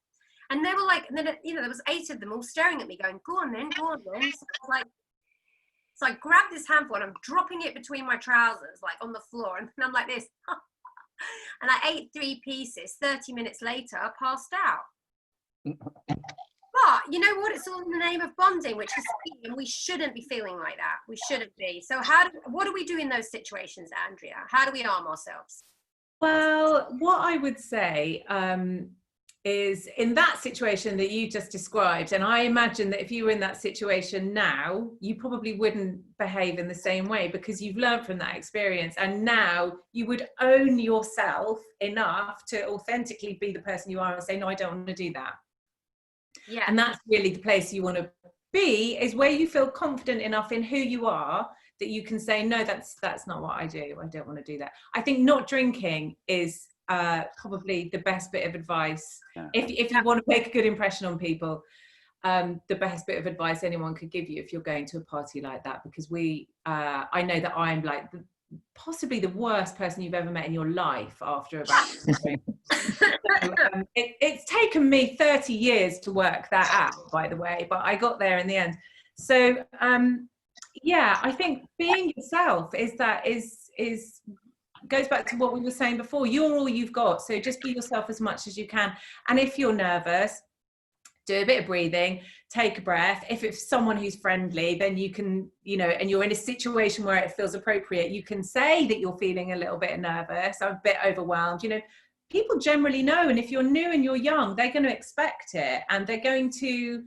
And they were like, and then there was 8 of them all staring at me going, go on then. So I was like, so I grabbed this handful and I'm dropping it between my trousers, like on the floor. And I'm like this. And I ate 3 pieces. 30 minutes later, I passed out. But you know what? It's all in the name of bonding, which is key, and we shouldn't be feeling like that. We shouldn't be. So what do we do in those situations, Andrea? How do we arm ourselves? Well, what I would say is in that situation that you just described, and I imagine that if you were in that situation now, you probably wouldn't behave in the same way because you've learned from that experience, and now you would own yourself enough to authentically be the person you are and say, no, I don't want to do that. Yeah. And that's really the place you want to be, is where you feel confident enough in who you are that you can say, no, that's not what I do. I don't want to do that. I think not drinking is probably the best bit of advice. If you want to make a good impression on people, the best bit of advice anyone could give you if you're going to a party like that, because I know that I'm like possibly the worst person you've ever met in your life after about it's taken me 30 years to work that out, by the way, but I got there in the end. So yeah, I think being yourself is goes back to what we were saying before. You're all you've got, so just be yourself as much as you can. And if you're nervous, do a bit of breathing, take a breath. If it's someone who's friendly, then you can, and you're in a situation where it feels appropriate, you can say that you're feeling a little bit nervous, I'm a bit overwhelmed. People generally know, and if you're new and you're young, they're going to expect it, and they're going to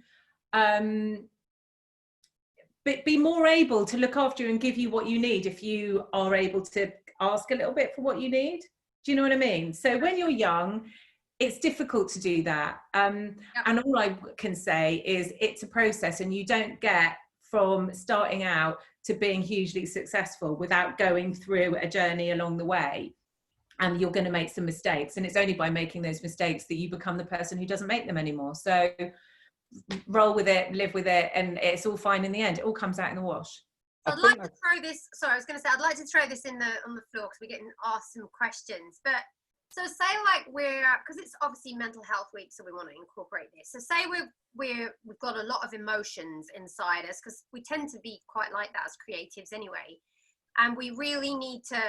be more able to look after you and give you what you need if you are able to ask a little bit for what you need. Do you know what I mean? So when you're young, it's difficult to do that. And all I can say is it's a process, and you don't get from starting out to being hugely successful without going through a journey along the way. And you're going to make some mistakes, and it's only by making those mistakes that you become the person who doesn't make them anymore. So roll with it, live with it, and it's all fine in the end. It all comes out in the wash. So I'd like to throw this, sorry, I was going to say, I'd like to throw this on the floor because we're getting asked some questions. But So say like because it's obviously Mental Health Week, so we want to incorporate this. So say we've got a lot of emotions inside us, because we tend to be quite like that as creatives anyway, and we really need to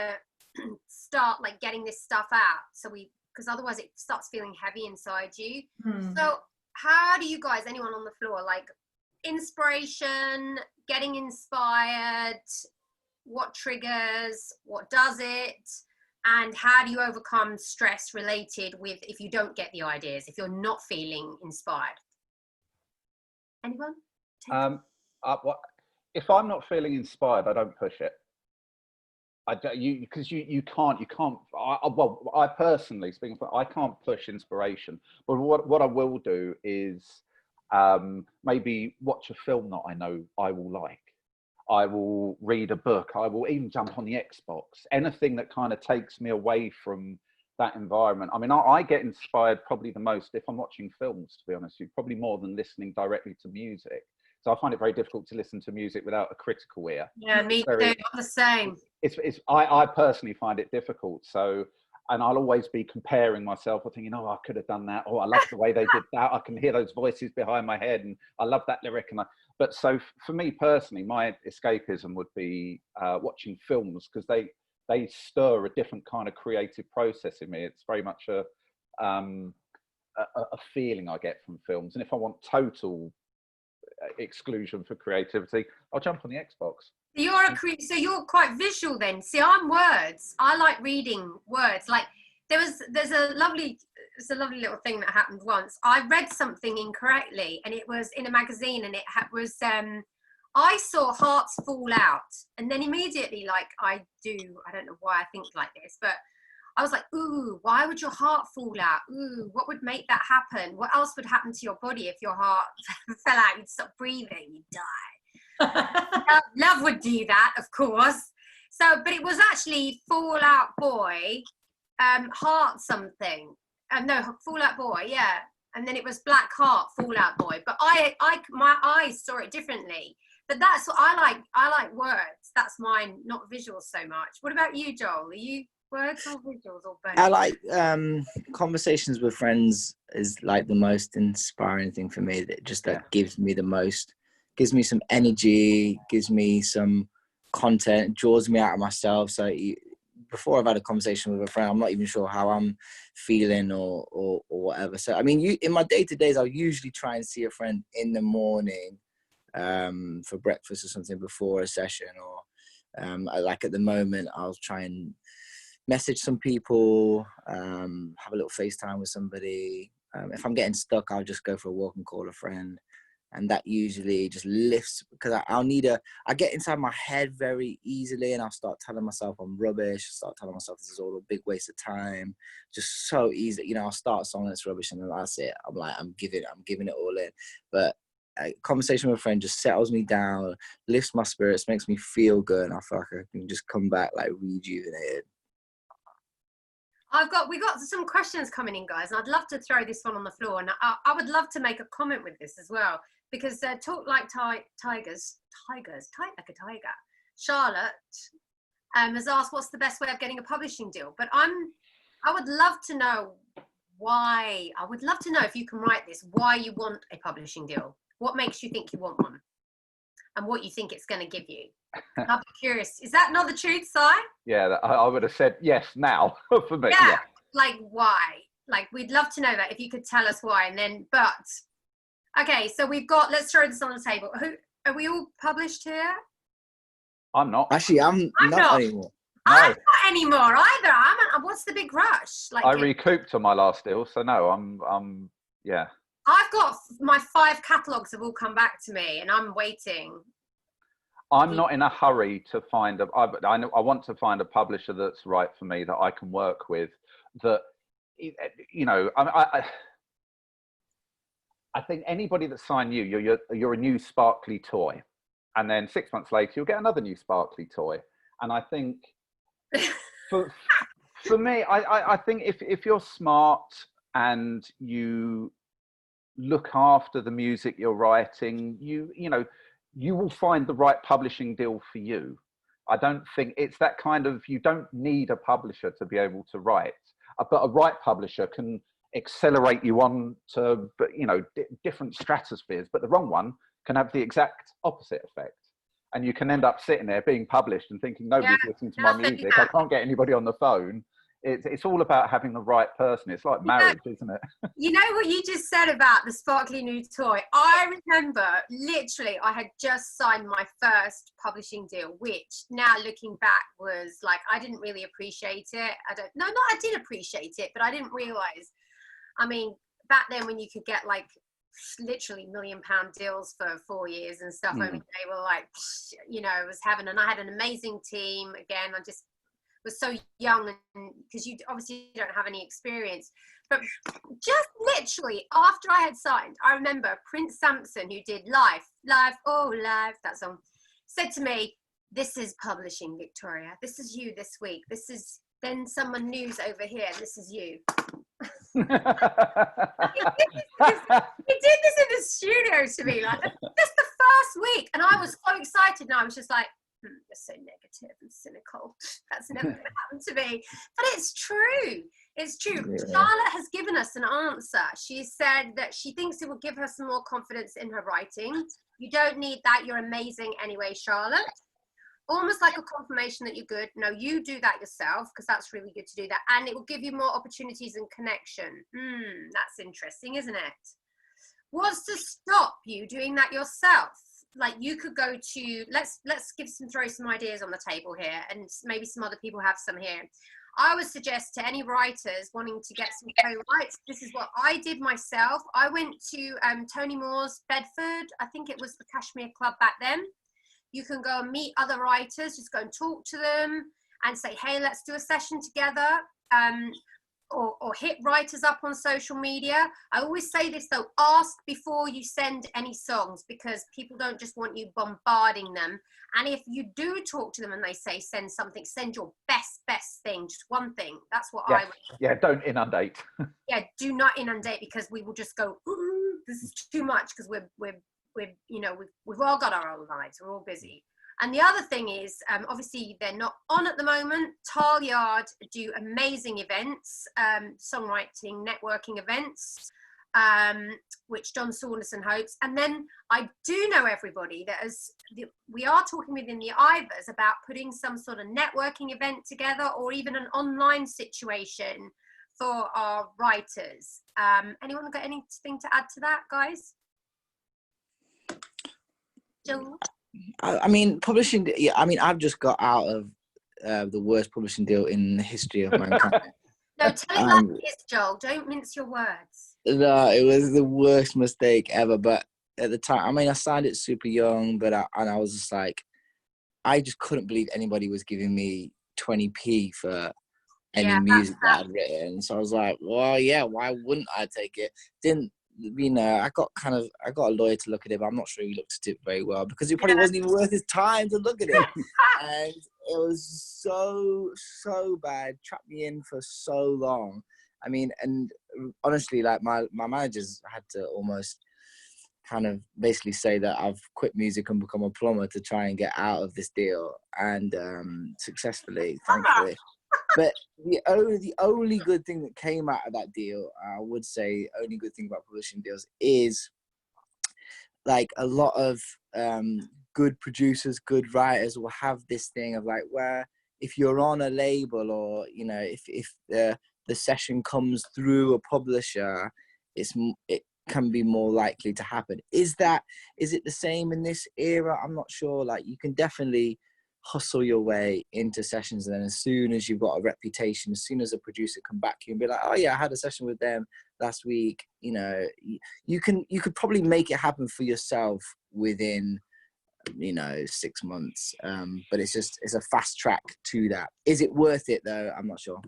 start like getting this stuff out. So because otherwise it starts feeling heavy inside you. So how do you guys, anyone on the floor, like inspiration, getting inspired, what triggers, what does it? And how do you overcome stress related with if you don't get the ideas, if you're not feeling inspired? Anyone? If I'm not feeling inspired, I don't push it. Because you can't. I personally, speaking for, I can't push inspiration. But what I will do is maybe watch a film that I know I will like. I will read a book. I will even jump on the Xbox. Anything that kind of takes me away from that environment. I mean, I get inspired probably the most if I'm watching films, to be honest with you, probably more than listening directly to music. So I find it very difficult to listen to music without a critical ear. Yeah, me too. I'm the same. I personally find it difficult. So, and I'll always be comparing myself or thinking, oh, I could have done that. Oh, I love the way they did that. I can hear those voices behind my head, and I love that lyric. But so for me personally, my escapism would be watching films, because they stir a different kind of creative process in me. It's very much a feeling I get from films. And if I want total exclusion for creativity, I'll jump on the Xbox. So you're quite visual then. See, I'm words. I like reading words. Like there's a lovely little thing that happened once. I read something incorrectly, and it was in a magazine, and it was I saw hearts fall out, and then immediately, like I don't know why I think like this, but I was like, ooh, why would your heart fall out? Ooh, what would make that happen? What else would happen to your body if your heart fell out? You'd stop breathing, you'd die. Love would do that, of course. So, but it was actually Fall Out Boy, Heart something. No, Fall Out Boy, yeah. And then it was Black Heart, Fall Out Boy. But my eyes saw it differently. But that's what I like words. That's mine, not visuals so much. What about you, Joel? Are you words or visuals or both? I like conversations with friends is like the most inspiring thing for me. That gives me the most, gives me some energy, gives me some content, draws me out of myself. So before I've had a conversation with a friend, I'm not even sure how I'm feeling or whatever. So I mean, in my day-to-days, I'll usually try and see a friend in the morning for breakfast or something before a session, or like at the moment, I'll try and message some people, have a little FaceTime with somebody. If I'm getting stuck, I'll just go for a walk and call a friend. And that usually just lifts, because I get inside my head very easily, and I'll start telling myself I'm rubbish, start telling myself this is all a big waste of time. Just so easy, I'll start a song that's rubbish, and then that's it. I'm like, I'm giving it all in. But a conversation with a friend just settles me down, lifts my spirits, makes me feel good, and I feel like I can just come back like rejuvenated. We got some questions coming in, guys, and I'd love to throw this one on the floor, and I would love to make a comment with this as well, because Talk Like Tigers, Tight Like a Tiger, Charlotte has asked, what's the best way of getting a publishing deal? But I would love to know why. I would love to know, if you can write this, why you want a publishing deal. What makes you think you want one, and what you think it's going to give you. I'd be curious. Is that not the truth, Si? Yeah, I would have said yes now for me. Yeah, like why? Like, we'd love to know that, if you could tell us why. And then, okay, so let's throw this on the table. Are we all published here? I'm not. Actually, I'm not anymore. No. I'm not anymore either. What's the big rush? Like, I recouped on my last deal, so no, I'm yeah. I've got my 5 catalogues have all come back to me, and I'm waiting. I'm not in a hurry to find I want to find a publisher that's right for me, that I can work with, that, I think anybody that signed you, you're a new sparkly toy, and then 6 months later you'll get another new sparkly toy. And I think for me, I think if you're smart and you look after the music you're writing, you will find the right publishing deal for you. I don't think it's that kind of, you don't need a publisher to be able to write. but a right publisher can accelerate you on to, you know, different stratospheres, but the wrong one can have the exact opposite effect. And you can end up sitting there being published and thinking, nobody's listening to my music. I can't get anybody on the phone. It's all about having the right person. It's like marriage, isn't it? You know what you just said about the sparkly new toy? I remember literally I had just signed my first publishing deal, which now looking back was like, I didn't really appreciate it. I did appreciate it, but I didn't realize. I mean, back then when you could get like literally £1 million deals for 4 years and stuff, I mean, they were like, you know, it was heaven. And I had an amazing team. Again, I just was so young, and because you obviously don't have any experience, but just literally after I had signed, I remember Prince Sampson, who did Life, oh Life, that song, said to me, "This is publishing, Victoria. This is you this week. This is then someone news over here. This is you." He did this in the studio to me, like just the first week, and I was so excited, and I was just like, you're so negative and cynical. That's never going to happen to me. But it's true. It's true. Yeah. Charlotte has given us an answer. She said that she thinks it will give her some more confidence in her writing. You don't need that. You're amazing anyway, Charlotte. Almost like a confirmation that you're good. No, you do that yourself, because that's really good to do that. And it will give you more opportunities and connection. That's interesting, isn't it? What's to stop you doing that yourself? Like, you could go to, let's throw some ideas on the table here, and maybe some other people have some here. I would suggest to any writers wanting to get some co-writes, this is what I did myself. I went to Tony Moore's Bedford. I think it was the Kashmir Club back then. You can go and meet other writers, just go and talk to them and say, hey, let's do a session together. Or hit writers up on social media. I always say this though, ask before you send any songs, because people don't just want you bombarding them. And if you do talk to them and they say send something, send your best thing, just one thing. That's what I would. Yeah, don't inundate. Yeah, do not inundate, because we will just go, ooh, this is too much, because we've all got our own lives, we're all busy. And the other thing is, obviously they're not on at the moment. Talyard do amazing events, songwriting, networking events, which John Saunderson hopes. And then I do know everybody that we are talking within the Ivors about putting some sort of networking event together, or even an online situation for our writers. Anyone got anything to add to that, guys? Jill? I mean, publishing. Yeah, I mean, I've just got out of the worst publishing deal in the history of mankind. No, tell it like it is, Joel. Don't mince your words. No, it was the worst mistake ever. But at the time, I mean, I signed it super young, but I was just like, I just couldn't believe anybody was giving me 20p for any music that I'd written. So I was like, well, yeah, why wouldn't I take it? I got a lawyer to look at it, but I'm not sure he looked at it very well, because it probably wasn't even worth his time to look at it. And it was so bad, trapped me in for so long. I mean, and honestly, like my managers had to almost kind of basically say that I've quit music and become a plumber to try and get out of this deal, and successfully, thankfully. But the only good thing that came out of that deal, I would say, only good thing about publishing deals is, like, a lot of good producers, good writers will have this thing of like, where if you're on a label, or if the session comes through a publisher, it can be more likely to happen. Is it the same in this era? I'm not sure. Like, you can definitely hustle your way into sessions, and then as soon as you've got a reputation, as soon as a producer come back to you and be like, oh yeah, I had a session with them last week, you could probably make it happen for yourself within 6 months. But it's a fast track to that. Is it worth it though? I'm not sure.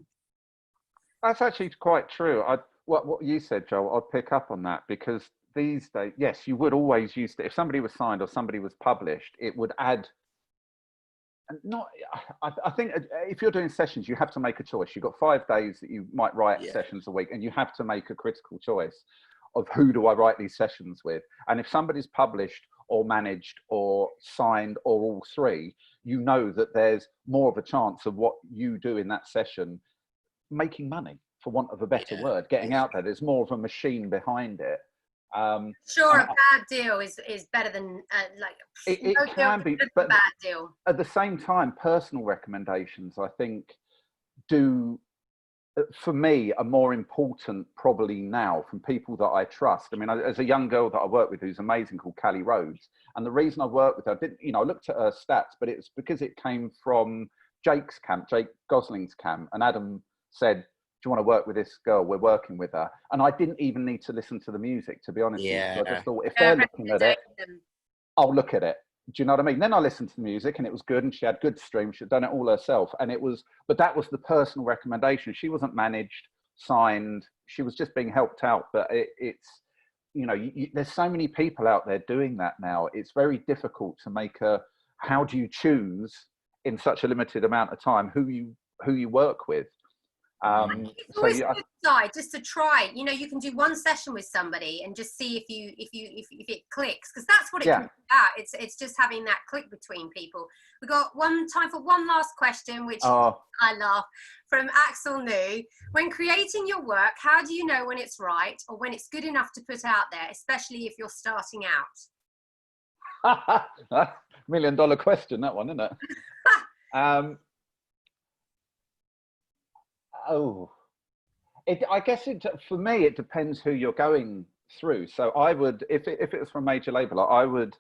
That's actually quite true. What you said, Joel, I'd pick up on that, because these days, yes, you would always use it. If somebody was signed or somebody was published, it would add. I think if you're doing sessions, you have to make a choice. You've got 5 days that you might write sessions a week, and you have to make a critical choice of who do I write these sessions with. And if somebody's published or managed or signed or all three, you know that there's more of a chance of what you do in that session making money for want of a better word, getting out there. There's more of a machine behind it. Sure, a bad deal is better than it no can deal be, but a bad deal. At the same time, personal recommendations, I think, do, for me, are more important probably now from people that I trust. I mean, as a young girl that I work with who's amazing called Callie Rhodes, and the reason I worked with her, I looked at her stats, but it's because it came from Jake's camp, Jake Gosling's camp, and Adam said, do you want to work with this girl? We're working with her. And I didn't even need to listen to the music, to be honest with you. So I just thought, if they're looking at it, I'll look at it. Do you know what I mean? Then I listened to the music and it was good, and she had good streams. She'd done it all herself. And but that was the personal recommendation. She wasn't managed, signed. She was just being helped out. But it's, there's so many people out there doing that now. It's very difficult to make how do you choose in such a limited amount of time who you work with? It's always a good side just to try. You can do one session with somebody and just see if it clicks, because that's what it can be about. It's just having that click between people. We got time for one last question, which I laugh, from Axel New. When creating your work, how do you know when it's right or when it's good enough to put out there, especially if you're starting out? $1 million question, that one, isn't it? I guess for me, it depends who you're going through. So I would, if it was from a major label, I would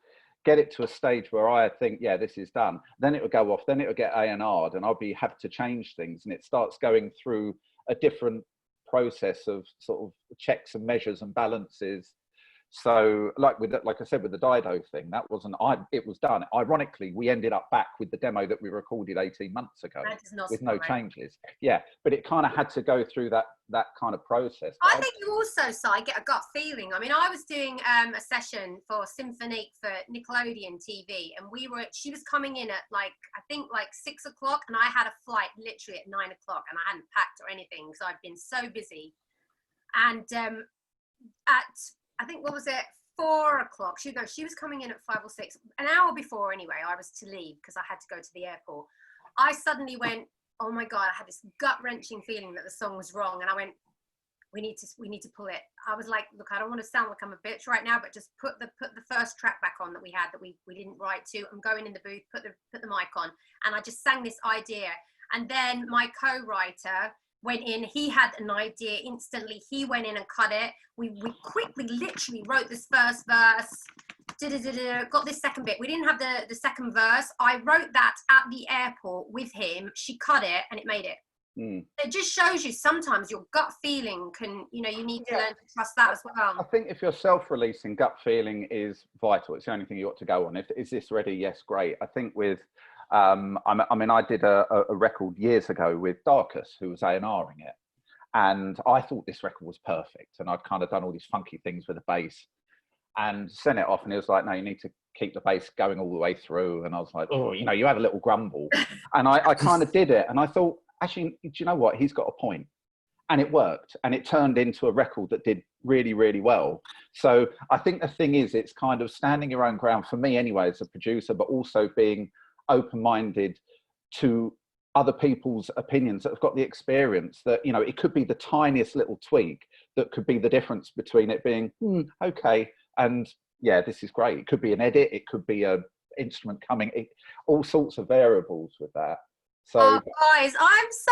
get it to a stage where I think, yeah, this is done. Then it would go off, then it would get A&R'd, and I'll have to change things. And it starts going through a different process of sort of checks and measures and balances. So like I said, with the Dido thing, it was done. Ironically, we ended up back with the demo that we recorded 18 months ago with no changes. Yeah, but it kind of had to go through that kind of process. I think you also, Si, get a gut feeling. I mean, I was doing a session for Symphonique for Nickelodeon TV, and she was coming in at I think 6 o'clock, and I had a flight literally at 9 o'clock, and I hadn't packed or anything, so I'd been so busy. And I think, what was it, 4 o'clock? She was coming in at 5 or 6, an hour before anyway. I was to leave because I had to go to the airport. I suddenly went, oh my God, I had this gut-wrenching feeling that the song was wrong. And I went, we need to pull it. I was like, look, I don't want to sound like I'm a bitch right now, but just put the first track back on that we had that we didn't write to. I'm going in the booth, put the mic on. And I just sang this idea. And then my co-writer went in, he had an idea instantly, he went in and cut it. We quickly literally wrote this first verse, got this second bit. We didn't have the second verse. I wrote that at the airport with him. She cut it and it made it. It just shows you sometimes your gut feeling can, you need to learn to trust that as well. I think if you're self-releasing, gut feeling is vital. It's the only thing you ought to go on. Is this ready? Yes, great. I think with I did a record years ago with Darkus, who was A&Ring it, and I thought this record was perfect, and I'd kind of done all these funky things with the bass, and sent it off, and he was like, no, you need to keep the bass going all the way through. And I was like, oh, you had a little grumble, and I kind of did it, and I thought, actually, do you know what? He's got a point. And it worked, and it turned into a record that did really, really well. So I think the thing is, it's kind of standing your own ground, for me anyway, as a producer, but also being open-minded to other people's opinions that have got the experience, that it could be the tiniest little tweak that could be the difference between it being okay and yeah, this is great. It could be an edit, it could be a instrument coming, all sorts of variables with that. So guys, I'm so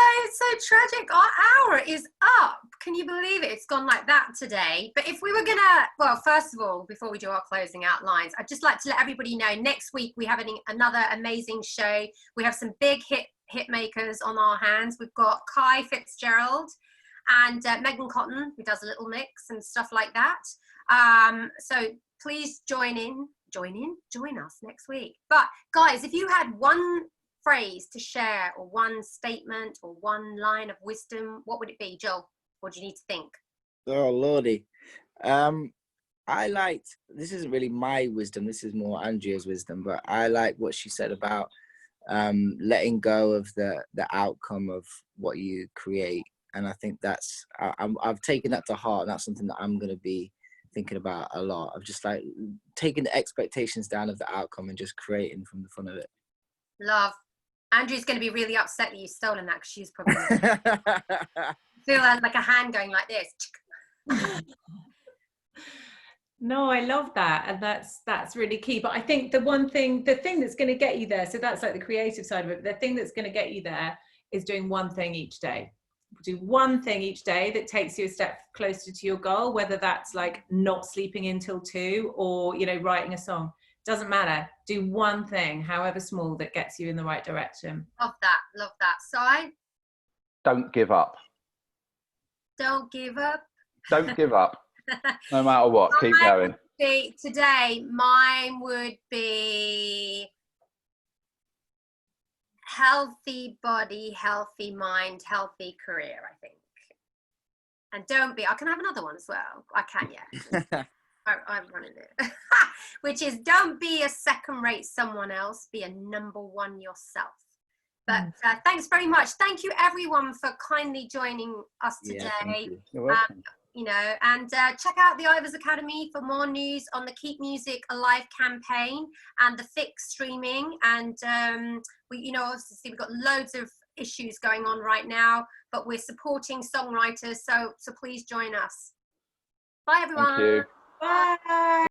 tragic. Our hour is up. Can you believe it? It's gone like that today. But if we were gonna, first of all, before we do our closing out lines, I'd just like to let everybody know next week we have another amazing show. We have some big hit makers on our hands. We've got Kai Fitzgerald and Megan Cotton, who does a little mix and stuff like that. So please join us next week. But guys, if you had one phrase to share, or one statement, or one line of wisdom, what would it be, Joel? What do you need to think? Oh lordy, this isn't really my wisdom, this is more Andrea's wisdom, but I like what she said about letting go of the outcome of what you create, and I think that's I've taken that to heart, and that's something that I'm going to be thinking about a lot, of just like taking the expectations down of the outcome and just creating from the fun of it. Love. Andrew's going to be really upset that you've stolen that, because she's probably feel like a hand going like this. No, I love that, and that's really key. But I think the thing that's going to get you there, so that's like the creative side of it. The thing that's going to get you there is doing one thing each day. Do one thing each day that takes you a step closer to your goal, whether that's like not sleeping until 2 or, you know, writing a song. Doesn't matter. Do one thing, however small, that gets you in the right direction. Love that. Si? Don't give up. Don't give up. Don't give up. No matter what, keep going. Today, mine would be healthy body, healthy mind, healthy career, I think. And I can have another one as well. I can, yeah. I'm running it. Which is, don't be a second-rate someone else, be a number one yourself. But thanks very much. Thank you, everyone, for kindly joining us today. Thank you. You're welcome. And check out the Ivors Academy for more news on the Keep Music Alive campaign and the Fix streaming. And obviously we've got loads of issues going on right now, but we're supporting songwriters. So please join us. Bye, everyone. Thank you. Bye.